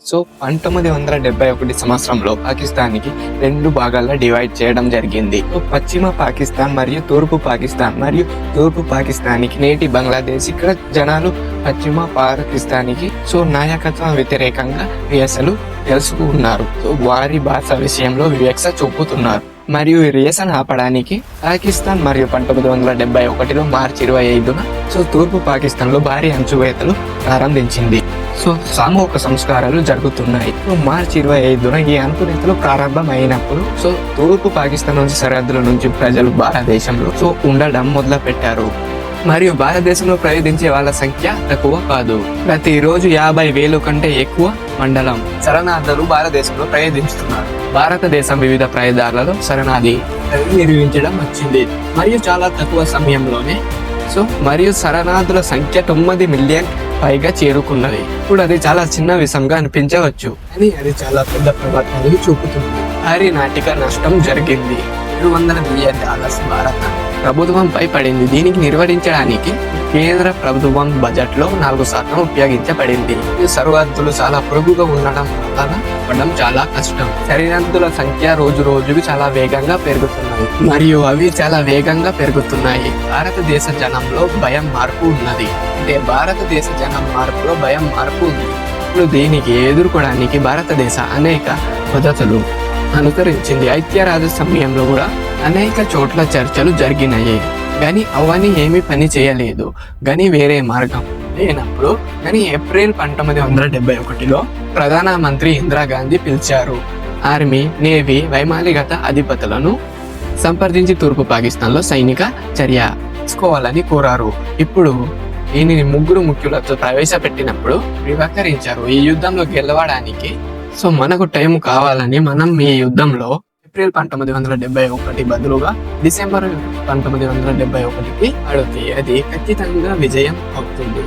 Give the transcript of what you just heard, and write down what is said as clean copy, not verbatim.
So 1971 సంవత్సరంలో పాకిస్తాన్‌కి 2 భాగాల్లో డివైడ్ చేయడం జరిగింది. సో పశ్చిమ పాకిస్తాన్ మరియు తూర్పు పాకిస్తాన్ మరియు తూర్పు పాకిస్తాన్‌కి నేటి బంగ్లాదేశ్. ఇక్కడ జనాలు పశ్చిమ పాకిస్తాన్‌కి సో నాయకత్వం వ్యతిరేకంగా విమర్శలు తెలుసుకున్నారు. సో వారి భాష విషయంలో వివక్ష చూపుతున్నారు. మరియు ఈ రియసను ఆపడానికి పాకిస్తాన్ మరియు 1971లో మార్చి 25న సో తూర్పు పాకిస్తాన్లో భారీ అణచివేతలు ప్రారంభించింది. సో సామూహిక సంస్కారాలు జరుగుతున్నాయి. సో మార్చి 25న ఈ అణచివేతలు ప్రారంభం అయినప్పుడు సో తూర్పు పాకిస్తాన్ నుంచి సరిహద్దుల నుంచి ప్రజలు భారతదేశంలో సో ఉండడం మొదలు పెట్టారు. మరియు భారతదేశంలో ప్రవేశించే వాళ్ళ సంఖ్య తక్కువ కాదు. ప్రతిరోజు 50,000 కంటే ఎక్కువ మండలం శరణార్థులు భారతదేశంలో ప్రవేశిస్తున్నారు. భారతదేశం వివిధ ప్రదేశాలలో శరణార్థి నిర్వహించడం వచ్చింది మరియు చాలా తక్కువ సమయంలోనే సో మరియు శరణార్థుల సంఖ్య 9 మిలియన్ పైగా చేరుకున్నది. ఇప్పుడు అది చాలా చిన్న విషయంగా అనిపించవచ్చు, కానీ అది చాలా పెద్ద ప్రభావాన్ని చూపుతుంది. భారీ నాటిక నష్టం జరిగింది. $700 మిలియన్ భారత ప్రభుత్వంపై పడింది. దీనికి నిర్వహించడానికి కేంద్ర ప్రభుత్వం బడ్జెట్ లో 4% ఉపయోగించబడింది. సరిహద్దులు చాలా పొరుగుగా ఉండడం చాలా కష్టం. శరణార్థుల సంఖ్య రోజు రోజుకు చాలా వేగంగా పెరుగుతున్నాయి మరియు అవి చాలా వేగంగా పెరుగుతున్నాయి. భారతదేశ జనంలో భయం మార్పు ఉన్నది. అంటే భారతదేశ జనం మార్పులో భయం మార్పు ఉంది. ఇప్పుడు దీనికి ఎదుర్కోవడానికి భారతదేశ అనేక పద్ధతులు అనుసరించింది. ఐక్యరాజ్య సమయంలో కూడా అనేక చోట్ల చర్చలు జరిగినాయి, కానీ అవన్నీ ఏమీ పని చేయలేదు. కానీ వేరే మార్గం లేనప్పుడు కానీ ఏప్రిల్ 1971లో ప్రధానమంత్రి ఇందిరాగాంధీ పిలిచారు. ఆర్మీ, నేవీ, వైమానిక అధిపతులను సంప్రదించి తూర్పు పాకిస్తాన్లో సైనిక చర్య తీసుకోవాలని కోరారు. ఇప్పుడు దీనిని 3 ముఖ్యులతో ప్రవేశపెట్టినప్పుడు వివకరించారు. ఈ యుద్ధంలో గెలవడానికి సో మనకు టైం కావాలని మనం ఈ యుద్ధంలో ఏప్రిల్ 1971 బదులుగా డిసెంబర్ 1971కి అడిగితే అది ఖచ్చితంగా విజయం అవుతుంది.